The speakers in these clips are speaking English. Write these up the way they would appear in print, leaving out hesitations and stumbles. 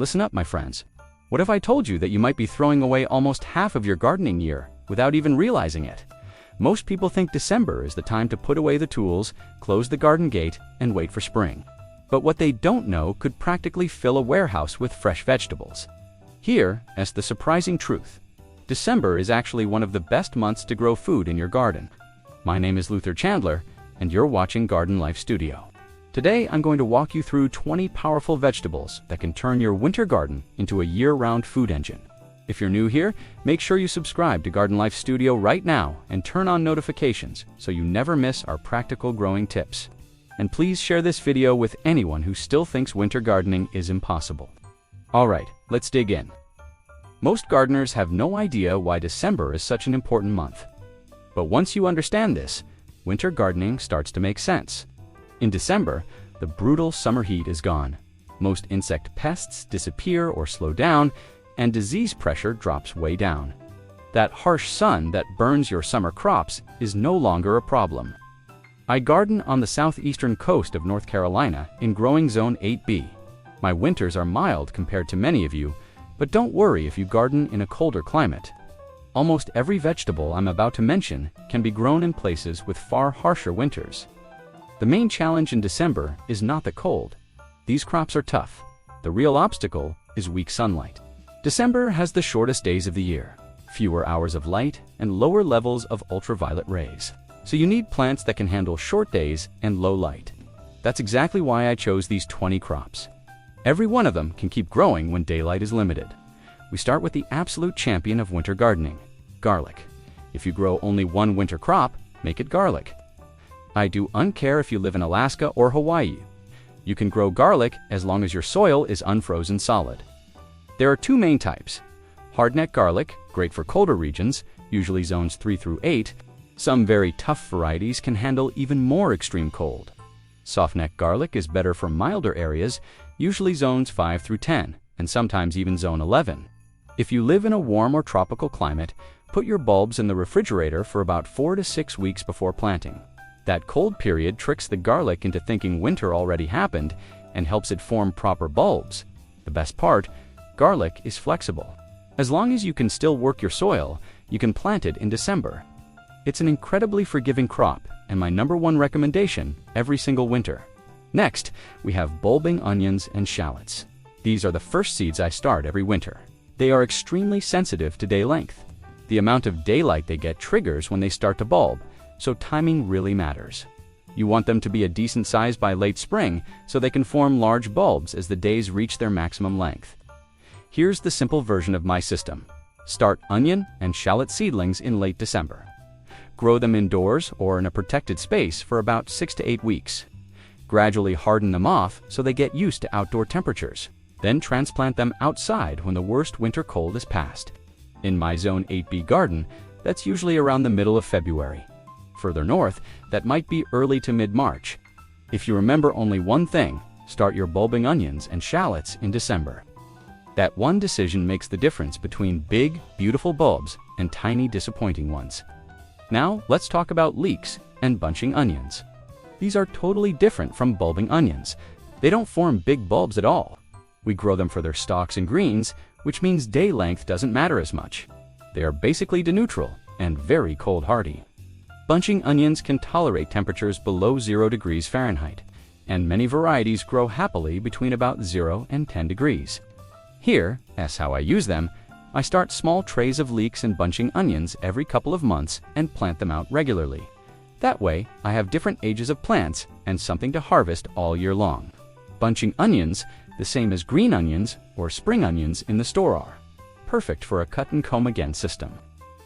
Listen up, my friends. What if I told you that you might be throwing away almost half of your gardening year without even realizing it? Most people think December is the time to put away the tools, close the garden gate, and wait for spring. But what they don't know could practically fill a warehouse with fresh vegetables. Here is the surprising truth. December is actually one of the best months to grow food in your garden. My name is Chandler, and you're watching GardenLife Studio. Today, I'm going to walk you through 20 powerful vegetables that can turn your winter garden into a year-round food engine. If you're new here, make sure you subscribe to GardenLife Studio right now and turn on notifications so you never miss our practical growing tips. And please share this video with anyone who still thinks winter gardening is impossible. Alright, let's dig in. Most gardeners have no idea why December is such an important month. But once you understand this, winter gardening starts to make sense. In December, the brutal summer heat is gone. Most insect pests disappear or slow down, and disease pressure drops way down. That harsh sun that burns your summer crops is no longer a problem. I garden on the southeastern coast of North Carolina in growing zone 8B. My winters are mild compared to many of you, but don't worry if you garden in a colder climate. Almost every vegetable I'm about to mention can be grown in places with far harsher winters. The main challenge in December is not the cold. These crops are tough. The real obstacle is weak sunlight. December has the shortest days of the year, fewer hours of light, and lower levels of ultraviolet rays. So you need plants that can handle short days and low light. That's exactly why I chose these 20 crops. Every one of them can keep growing when daylight is limited. We start with the absolute champion of winter gardening, garlic. If you grow only one winter crop, make it garlic. I do uncare if you live in Alaska or Hawaii. You can grow garlic as long as your soil is unfrozen solid. There are two main types. Hardneck garlic, great for colder regions, usually zones 3 through 8. Some very tough varieties can handle even more extreme cold. Softneck garlic is better for milder areas, usually zones 5 through 10, and sometimes even zone 11. If you live in a warm or tropical climate, put your bulbs in the refrigerator for about 4 to 6 weeks before planting. That cold period tricks the garlic into thinking winter already happened and helps it form proper bulbs. The best part, garlic is flexible. As long as you can still work your soil, you can plant it in December. It's an incredibly forgiving crop and my #1 recommendation every single winter. Next, we have bulbing onions and shallots. These are the first seeds I start every winter. They are extremely sensitive to day length. The amount of daylight they get triggers when they start to bulb, so timing really matters. You want them to be a decent size by late spring so they can form large bulbs as the days reach their maximum length. Here's the simple version of my system. Start onion and shallot seedlings in late December. Grow them indoors or in a protected space for about 6 to 8 weeks. Gradually harden them off so they get used to outdoor temperatures. Then transplant them outside when the worst winter cold is past. In my zone 8B garden, that's usually around the middle of February. Further north, that might be early to mid-March. If you remember only one thing, start your bulbing onions and shallots in December. That one decision makes the difference between big, beautiful bulbs and tiny, disappointing ones. Now, let's talk about leeks and bunching onions. These are totally different from bulbing onions. They don't form big bulbs at all. We grow them for their stalks and greens, which means day length doesn't matter as much. They are basically neutral and very cold hardy. Bunching onions can tolerate temperatures below 0 degrees Fahrenheit, and many varieties grow happily between about 0 and 10 degrees. Here, as how I use them, I start small trays of leeks and bunching onions every couple of months and plant them out regularly. That way, I have different ages of plants and something to harvest all year long. Bunching onions, the same as green onions or spring onions in the store are. Perfect for a cut and comb again system.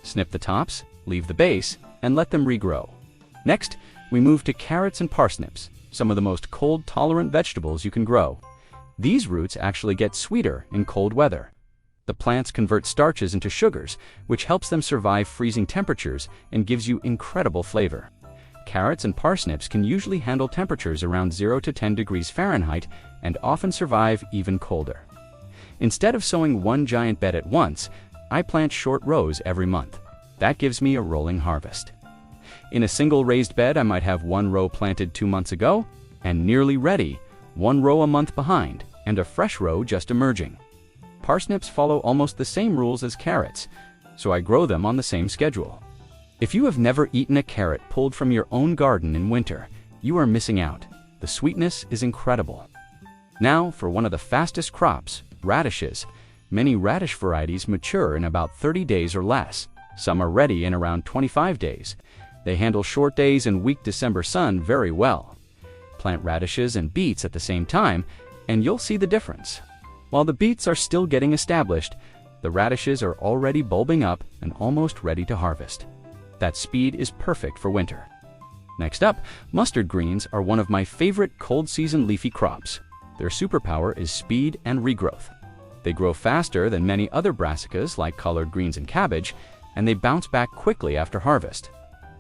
Snip the tops, leave the base, and let them regrow. Next, we move to carrots and parsnips, some of the most cold-tolerant vegetables you can grow. These roots actually get sweeter in cold weather. The plants convert starches into sugars, which helps them survive freezing temperatures and gives you incredible flavor. Carrots and parsnips can usually handle temperatures around 0 to 10 degrees Fahrenheit and often survive even colder. Instead of sowing one giant bed at once, I plant short rows every month. That gives me a rolling harvest. In a single raised bed, I might have one row planted 2 months ago and nearly ready, one row a month behind, and a fresh row just emerging. Parsnips follow almost the same rules as carrots, so I grow them on the same schedule. If you have never eaten a carrot pulled from your own garden in winter, you are missing out. The sweetness is incredible. Now for one of the fastest crops, radishes. Many radish varieties mature in about 30 days or less. Some are ready in around 25 days. They handle short days and weak December sun very well. Plant radishes and beets at the same time, and you'll see the difference. While the beets are still getting established, the radishes are already bulbing up and almost ready to harvest. That speed is perfect for winter. Next up, mustard greens are one of my favorite cold season leafy crops. Their superpower is speed and regrowth. They grow faster than many other brassicas like collard greens and cabbage, and they bounce back quickly after harvest.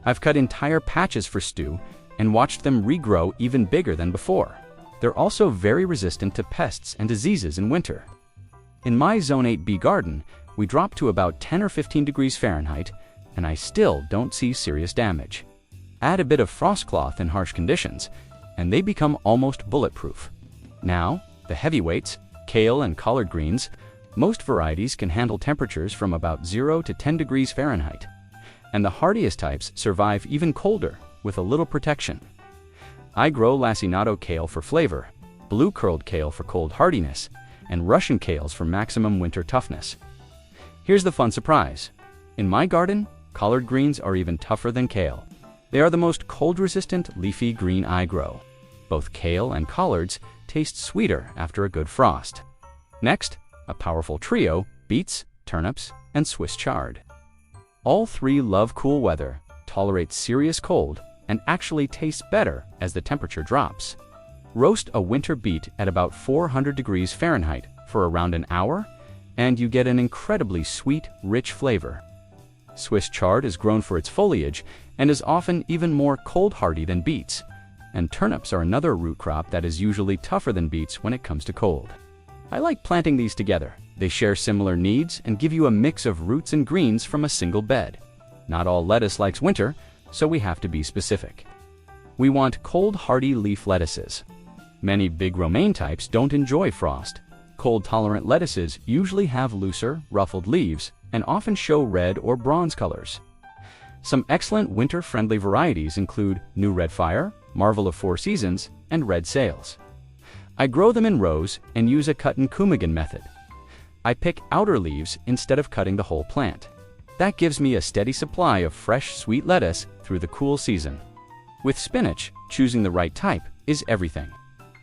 I've cut entire patches for stew and watched them regrow even bigger than before. They're also very resistant to pests and diseases in winter. In my Zone 8B garden, we drop to about 10 or 15 degrees Fahrenheit, and I still don't see serious damage. Add a bit of frost cloth in harsh conditions, and they become almost bulletproof. Now, the heavyweights, kale and collard greens, most varieties can handle temperatures from about 0 to 10 degrees Fahrenheit. And the hardiest types survive even colder with a little protection. I grow lacinato kale for flavor, blue curled kale for cold hardiness, and Russian kales for maximum winter toughness. Here's the fun surprise. In my garden, collard greens are even tougher than kale. They are the most cold-resistant leafy green I grow. Both kale and collards taste sweeter after a good frost. Next, a powerful trio, beets, turnips, and Swiss chard. All three love cool weather, tolerate serious cold, and actually taste better as the temperature drops. Roast a winter beet at about 400 degrees Fahrenheit for around an hour, and you get an incredibly sweet, rich flavor. Swiss chard is grown for its foliage and is often even more cold-hardy than beets, and turnips are another root crop that is usually tougher than beets when it comes to cold. I like planting these together. They share similar needs and give you a mix of roots and greens from a single bed. Not all lettuce likes winter, so we have to be specific. We want cold, hardy leaf lettuces. Many big romaine types don't enjoy frost. Cold-tolerant lettuces usually have looser, ruffled leaves and often show red or bronze colors. Some excellent winter-friendly varieties include New Red Fire, Marvel of Four Seasons, and Red Sails. I grow them in rows and use a cut-and-Coumagan method. I pick outer leaves instead of cutting the whole plant. That gives me a steady supply of fresh, sweet lettuce through the cool season. With spinach, choosing the right type is everything.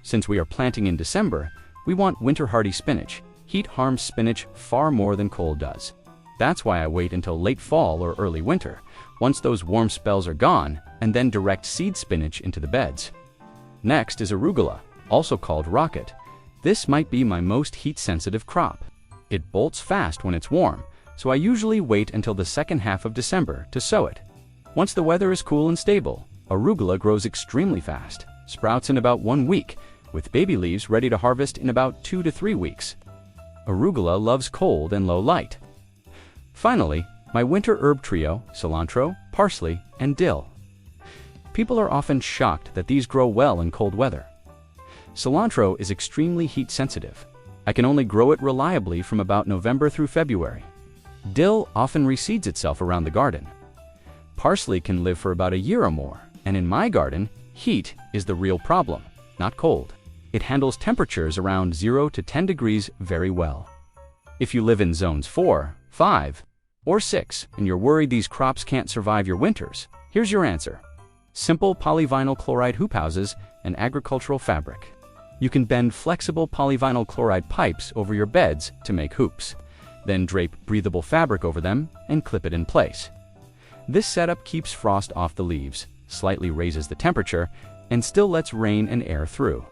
Since we are planting in December, we want winter-hardy spinach. Heat harms spinach far more than cold does. That's why I wait until late fall or early winter, once those warm spells are gone, and then direct seed spinach into the beds. Next is arugula, also called rocket. This might be my most heat-sensitive crop. It bolts fast when it's warm, so I usually wait until the second half of December to sow it. Once the weather is cool and stable, arugula grows extremely fast, sprouts in about 1 week, with baby leaves ready to harvest in about 2 to 3 weeks. Arugula loves cold and low light. Finally, my winter herb trio, cilantro, parsley, and dill. People are often shocked that these grow well in cold weather. Cilantro is extremely heat sensitive. I can only grow it reliably from about November through February. Dill often reseeds itself around the garden. Parsley can live for about a year or more, and in my garden, heat is the real problem, not cold. It handles temperatures around 0 to 10 degrees very well. If you live in zones 4, 5, or 6, and you're worried these crops can't survive your winters, here's your answer. Simple polyvinyl chloride hoop houses and agricultural fabric. You can bend flexible polyvinyl chloride pipes over your beds to make hoops. Then drape breathable fabric over them and clip it in place. This setup keeps frost off the leaves, slightly raises the temperature, and still lets rain and air through.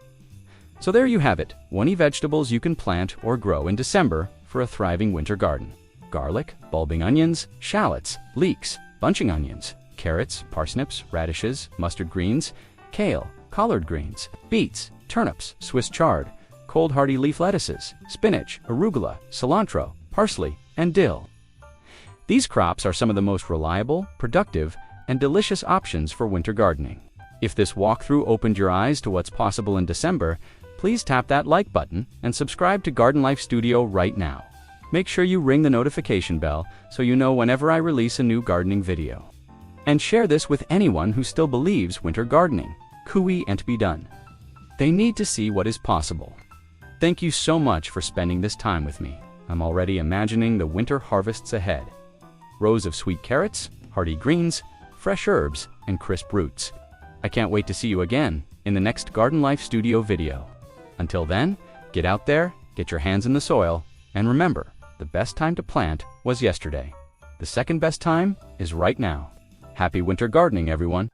So there you have it, 20 vegetables you can plant or grow in December for a thriving winter garden. Garlic, bulbing onions, shallots, leeks, bunching onions, carrots, parsnips, radishes, mustard greens, kale, collard greens, beets, turnips, Swiss chard, cold hardy leaf lettuces, spinach, arugula, cilantro, parsley, and dill. These crops are some of the most reliable, productive, and delicious options for winter gardening. If this walkthrough opened your eyes to what's possible in December, please tap that like button and subscribe to GardenLife Studio right now. Make sure you ring the notification bell so you know whenever I release a new gardening video. And share this with anyone who still believes winter gardening cooey and be done. They need to see what is possible. Thank you so much for spending this time with me. I'm already imagining the winter harvests ahead. Rows of sweet carrots, hardy greens, fresh herbs, and crisp roots. I can't wait to see you again in the next GardenLife Studio video. Until then, get out there, get your hands in the soil, and remember, the best time to plant was yesterday. The second best time is right now. Happy winter gardening, everyone!